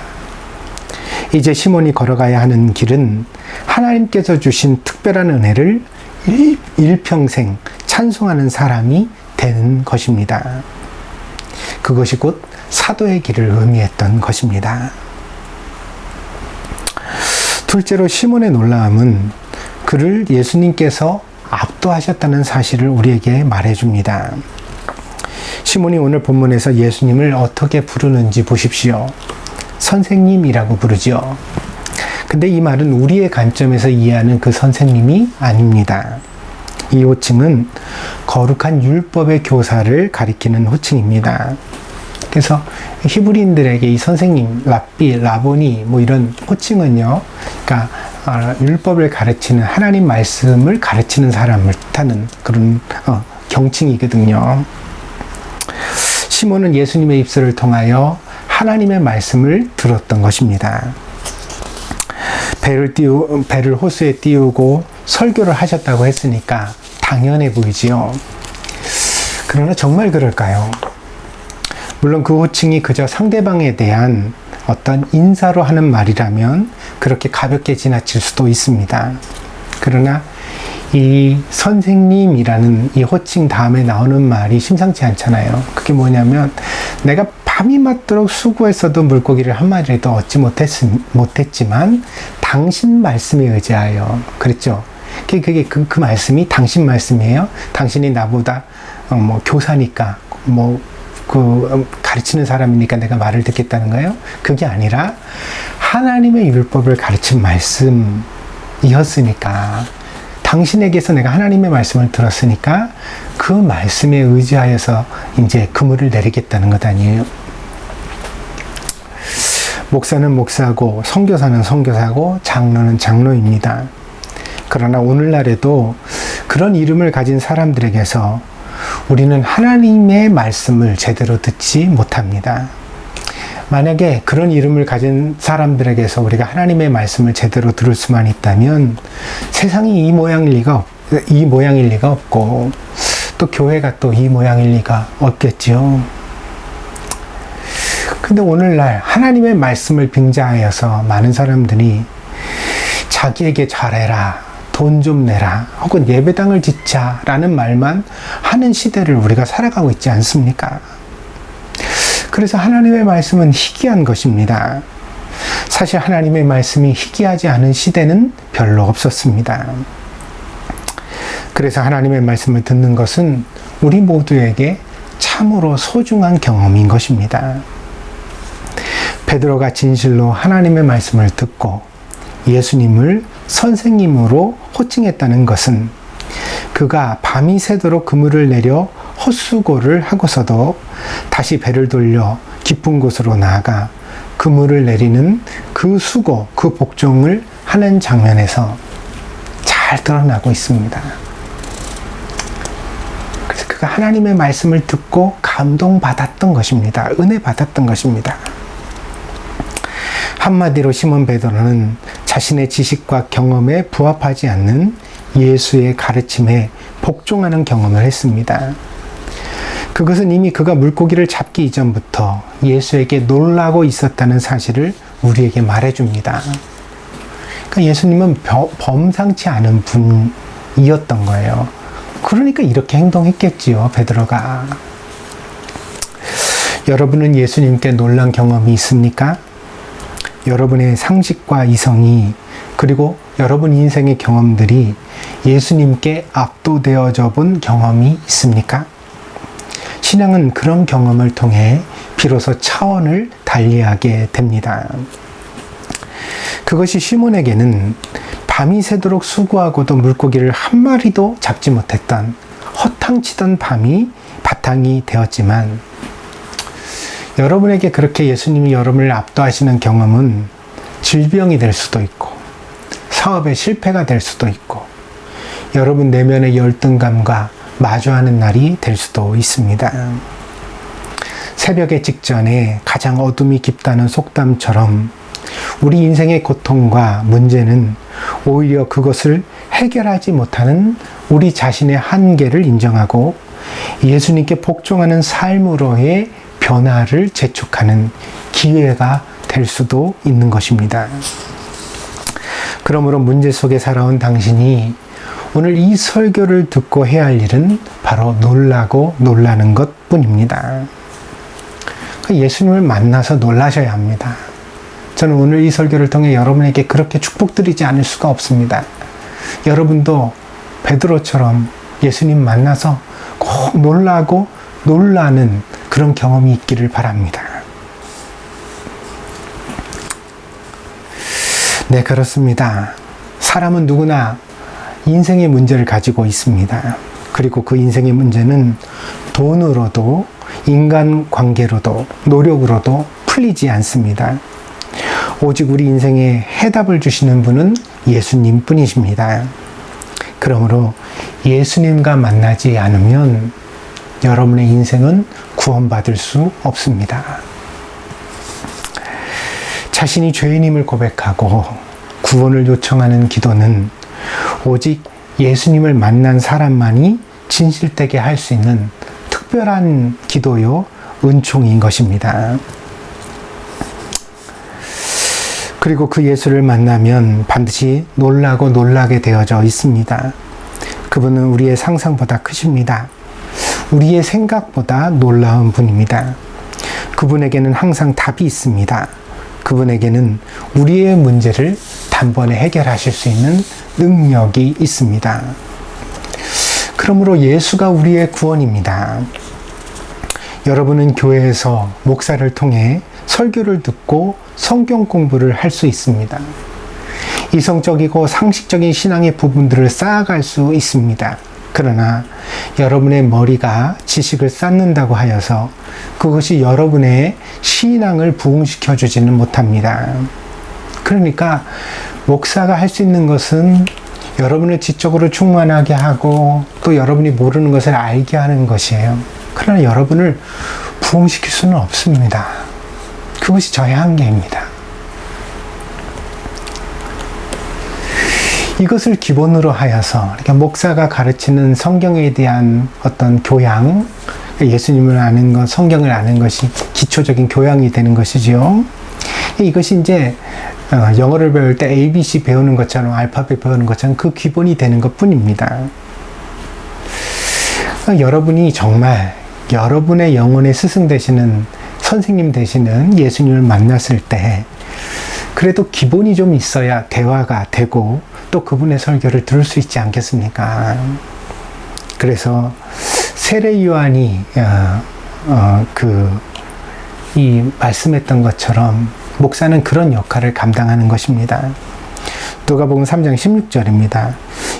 이제 시몬이 걸어가야 하는 길은 하나님께서 주신 특별한 은혜를 일평생 찬송하는 사람이 되는 것입니다. 그것이 곧 사도의 길을 의미했던 것입니다. 둘째로 시몬의 놀라움은 그를 예수님께서 압도하셨다는 사실을 우리에게 말해줍니다. 시몬이 오늘 본문에서 예수님을 어떻게 부르는지 보십시오. 선생님이라고 부르죠. 근데 이 말은 우리의 관점에서 이해하는 그 선생님이 아닙니다. 이 호칭은 거룩한 율법의 교사를 가리키는 호칭입니다. 그래서 히브리인들에게 이 선생님, 랍비, 라보니 뭐 이런 호칭은요, 그러니까 율법을 가르치는 하나님 말씀을 가르치는 사람을 뜻하는 그런 경칭이거든요. 시몬은 예수님의 입술을 통하여 하나님의 말씀을 들었던 것입니다. 배를 호수에 띄우고 설교를 하셨다고 했으니까 당연해 보이지요. 그러나 정말 그럴까요? 물론 그 호칭이 그저 상대방에 대한 어떤 인사로 하는 말이라면 그렇게 가볍게 지나칠 수도 있습니다. 그러나 이 선생님이라는 이 호칭 다음에 나오는 말이 심상치 않잖아요. 그게 뭐냐면 내가 밤이 맞도록 수고했어도 물고기를 한 마리라도 얻지 못했지만 당신 말씀에 의지하여 그랬죠. 그게 그 말씀이 당신 말씀이에요. 당신이 나보다 교사니까 가르치는 사람이니까 내가 말을 듣겠다는 거예요. 그게 아니라 하나님의 율법을 가르친 말씀이었으니까 당신에게서 내가 하나님의 말씀을 들었으니까 그 말씀에 의지하여서 이제 그물을 내리겠다는 것 아니에요. 목사는 목사고 선교사는 선교사고 장로는 장로입니다. 그러나 오늘날에도 그런 이름을 가진 사람들에게서 우리는 하나님의 말씀을 제대로 듣지 못합니다. 만약에 그런 이름을 가진 사람들에게서 우리가 하나님의 말씀을 제대로 들을 수만 있다면 세상이 이 모양일 리가 없고 또 교회가 또 이 모양일 리가 없겠지요. 근데 오늘날 하나님의 말씀을 빙자하여서 많은 사람들이 자기에게 잘해라, 돈 좀 내라, 혹은 예배당을 짓자 라는 말만 하는 시대를 우리가 살아가고 있지 않습니까? 그래서 하나님의 말씀은 희귀한 것입니다. 사실 하나님의 말씀이 희귀하지 않은 시대는 별로 없었습니다. 그래서 하나님의 말씀을 듣는 것은 우리 모두에게 참으로 소중한 경험인 것입니다. 베드로가 진실로 하나님의 말씀을 듣고 예수님을 선생님으로 호칭했다는 것은 그가 밤이 새도록 그물을 내려 헛수고를 하고서도 다시 배를 돌려 깊은 곳으로 나아가 그물을 내리는 그 수고, 그 복종을 하는 장면에서 잘 드러나고 있습니다. 그래서 그가 하나님의 말씀을 듣고 감동받았던 것입니다. 은혜 받았던 것입니다. 한마디로 시몬 베드로는 자신의 지식과 경험에 부합하지 않는 예수의 가르침에 복종하는 경험을 했습니다. 그것은 이미 그가 물고기를 잡기 이전부터 예수에게 놀라고 있었다는 사실을 우리에게 말해줍니다. 그러니까 예수님은 범상치 않은 분이었던 거예요. 그러니까 이렇게 행동했겠지요, 베드로가. 여러분은 예수님께 놀란 경험이 있습니까? 여러분의 상식과 이성이, 그리고 여러분 인생의 경험들이 예수님께 압도되어져 본 경험이 있습니까? 신앙은 그런 경험을 통해 비로소 차원을 달리하게 됩니다. 그것이 시몬에게는 밤이 새도록 수고하고도 물고기를 한 마리도 잡지 못했던 허탕치던 밤이 바탕이 되었지만, 여러분에게 그렇게 예수님이 여러분을 압도하시는 경험은 질병이 될 수도 있고, 사업의 실패가 될 수도 있고, 여러분 내면의 열등감과 마주하는 날이 될 수도 있습니다. 새벽의 직전에 가장 어둠이 깊다는 속담처럼 우리 인생의 고통과 문제는 오히려 그것을 해결하지 못하는 우리 자신의 한계를 인정하고 예수님께 복종하는 삶으로의 변화를 재촉하는 기회가 될 수도 있는 것입니다. 그러므로 문제 속에 살아온 당신이 오늘 이 설교를 듣고 해야 할 일은 바로 놀라고 놀라는 것 뿐입니다. 예수님을 만나서 놀라셔야 합니다. 저는 오늘 이 설교를 통해 여러분에게 그렇게 축복드리지 않을 수가 없습니다. 여러분도 베드로처럼 예수님 만나서 꼭 놀라고 놀라는 그런 경험이 있기를 바랍니다. 네, 그렇습니다. 사람은 누구나 인생의 문제를 가지고 있습니다. 그리고 그 인생의 문제는 돈으로도 인간관계로도 노력으로도 풀리지 않습니다. 오직 우리 인생에 해답을 주시는 분은 예수님 뿐이십니다. 그러므로 예수님과 만나지 않으면 여러분의 인생은 구원받을 수 없습니다. 자신이 죄인임을 고백하고 구원을 요청하는 기도는 오직 예수님을 만난 사람만이 진실되게 할 수 있는 특별한 기도요, 은총인 것입니다. 그리고 그 예수를 만나면 반드시 놀라고 놀라게 되어져 있습니다. 그분은 우리의 상상보다 크십니다. 우리의 생각보다 놀라운 분입니다. 그분에게는 항상 답이 있습니다. 그분에게는 우리의 문제를 단번에 해결하실 수 있는 능력이 있습니다. 그러므로 예수가 우리의 구원입니다. 여러분은 교회에서 목사를 통해 설교를 듣고 성경 공부를 할 수 있습니다. 이성적이고 상식적인 신앙의 부분들을 쌓아갈 수 있습니다. 그러나 여러분의 머리가 지식을 쌓는다고 하여서 그것이 여러분의 신앙을 부흥시켜 주지는 못합니다. 그러니까 목사가 할 수 있는 것은 여러분을 지적으로 충만하게 하고 또 여러분이 모르는 것을 알게 하는 것이에요. 그러나 여러분을 부흥시킬 수는 없습니다. 그것이 저의 한계입니다. 이것을 기본으로 하여서 그러니까 목사가 가르치는 성경에 대한 어떤 교양, 예수님을 아는 것, 성경을 아는 것이 기초적인 교양이 되는 것이지요. 이것이 이제 영어를 배울 때 ABC 배우는 것처럼, 알파벳 배우는 것처럼 그 기본이 되는 것 뿐입니다. 여러분이 정말 여러분의 영혼의 스승 되시는, 선생님 되시는 예수님을 만났을 때 그래도 기본이 좀 있어야 대화가 되고 또 그분의 설교를 들을 수 있지 않겠습니까? 그래서 세례 요한이 이 말씀했던 것처럼 목사는 그런 역할을 감당하는 것입니다. 누가복음 3장 16절입니다.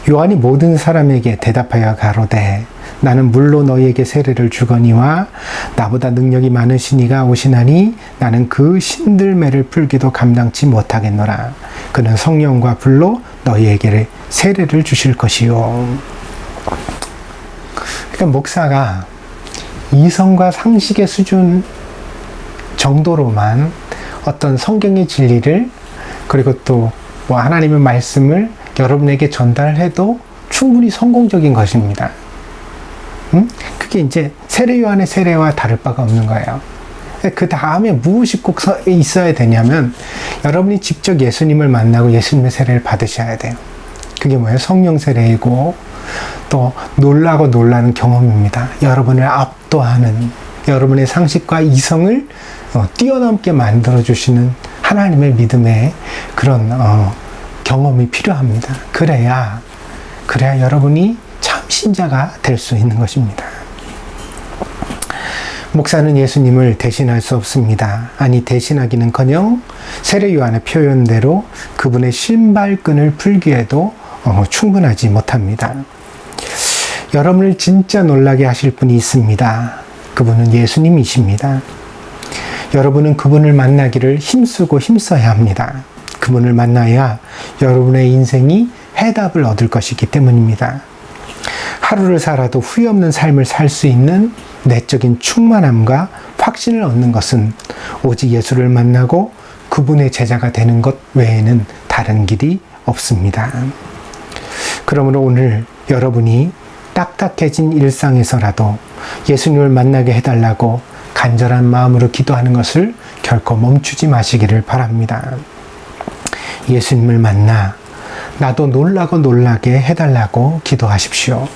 요한이 모든 사람에게 대답하여 가로되 나는 물로 너희에게 세례를 주거니와 나보다 능력이 많으신 이가 오시나니 나는 그 신들매를 풀기도 감당치 못하겠노라. 그는 성령과 불로 너희에게 세례를 주실 것이요. 그러니까 목사가 이성과 상식의 수준 정도로만 어떤 성경의 진리를 그리고 또 뭐 하나님의 말씀을 여러분에게 전달해도 충분히 성공적인 것입니다. 그게 이제 세례 요한의 세례와 다를 바가 없는 거예요. 그 다음에 무엇이 꼭 있어야 되냐면 여러분이 직접 예수님을 만나고 예수님의 세례를 받으셔야 돼요. 그게 뭐예요? 성령 세례이고 또 놀라고 놀라는 경험입니다. 여러분을 압도하는, 여러분의 상식과 이성을 뛰어넘게 만들어주시는 하나님의 믿음의 그런 경험이 필요합니다. 그래야 여러분이 참 신자가 될 수 있는 것입니다. 목사는 예수님을 대신할 수 없습니다. 아니, 대신하기는커녕 세례 요한의 표현대로 그분의 신발끈을 풀기에도 충분하지 못합니다. 여러분을 진짜 놀라게 하실 분이 있습니다. 그분은 예수님이십니다. 여러분은 그분을 만나기를 힘쓰고 힘써야 합니다. 그분을 만나야 여러분의 인생이 해답을 얻을 것이기 때문입니다. 하루를 살아도 후회 없는 삶을 살 수 있는 내적인 충만함과 확신을 얻는 것은 오직 예수를 만나고 그분의 제자가 되는 것 외에는 다른 길이 없습니다. 그러므로 오늘 여러분이 딱딱해진 일상에서라도 예수님을 만나게 해달라고 간절한 마음으로 기도하는 것을 결코 멈추지 마시기를 바랍니다. 예수님을 만나 나도 놀라고 놀라게 해달라고 기도하십시오.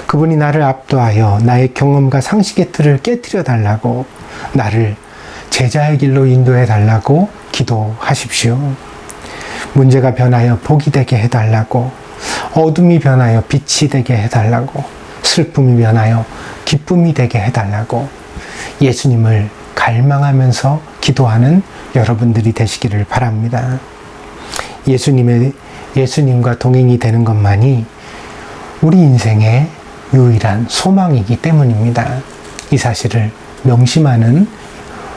그분이 나를 압도하여 나의 경험과 상식의 틀을 깨트려 달라고, 나를 제자의 길로 인도해 달라고 기도하십시오. 문제가 변하여 복이 되게 해달라고, 어둠이 변하여 빛이 되게 해달라고, 슬픔이 변하여 기쁨이 되게 해달라고 예수님을 갈망하면서 기도하는 여러분들이 되시기를 바랍니다. 예수님과 동행이 되는 것만이 우리 인생의 유일한 소망이기 때문입니다. 이 사실을 명심하는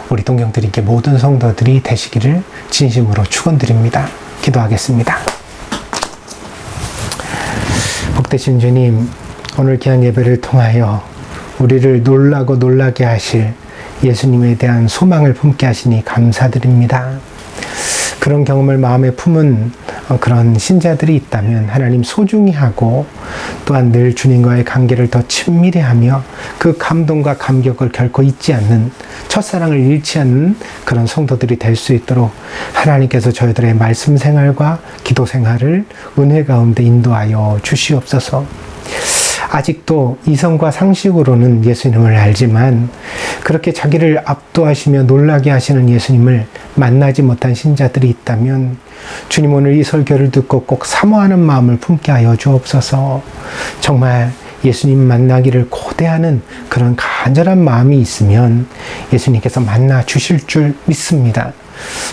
우리 동경드림교 모든 성도들이 되시기를 진심으로 축원드립니다. 기도하겠습니다. 복되신 주님, 오늘 귀한 예배를 통하여 우리를 놀라고 놀라게 하실 예수님에 대한 소망을 품게 하시니 감사드립니다. 그런 경험을 마음에 품은 그런 신자들이 있다면 하나님 소중히 하고 또한 늘 주님과의 관계를 더 친밀히 하며 그 감동과 감격을 결코 잊지 않는, 첫사랑을 잃지 않는 그런 성도들이 될 수 있도록 하나님께서 저희들의 말씀 생활과 기도 생활을 은혜 가운데 인도하여 주시옵소서. 아직도 이성과 상식으로는 예수님을 알지만 그렇게 자기를 압도하시며 놀라게 하시는 예수님을 만나지 못한 신자들이 있다면 주님, 오늘 이 설교를 듣고 꼭 사모하는 마음을 품게 하여 주옵소서. 정말 예수님 만나기를 고대하는 그런 간절한 마음이 있으면 예수님께서 만나 주실 줄 믿습니다.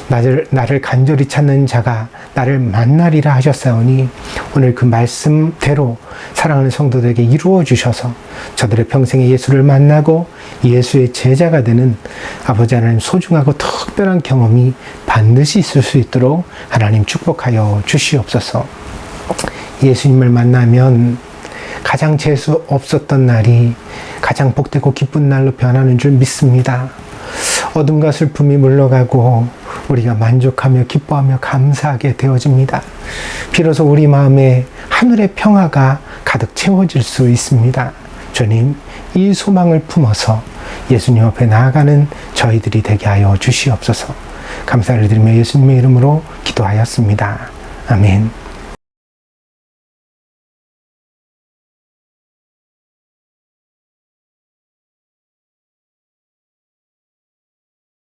나를 간절히 찾는 자가 나를 만나리라 하셨사오니 오늘 그 말씀대로 사랑하는 성도들에게 이루어 주셔서 저들의 평생에 예수를 만나고 예수의 제자가 되는 아버지 하나님 소중하고 특별한 경험이 반드시 있을 수 있도록 하나님 축복하여 주시옵소서. 예수님을 만나면 가장 재수 없었던 날이 가장 복되고 기쁜 날로 변하는 줄 믿습니다. 어둠과 슬픔이 물러가고 우리가 만족하며 기뻐하며 감사하게 되어집니다. 비로소 우리 마음에 하늘의 평화가 가득 채워질 수 있습니다. 주님, 이 소망을 품어서 예수님 앞에 나아가는 저희들이 되게 하여 주시옵소서. 감사를 드리며 예수님의 이름으로 기도하였습니다. 아멘.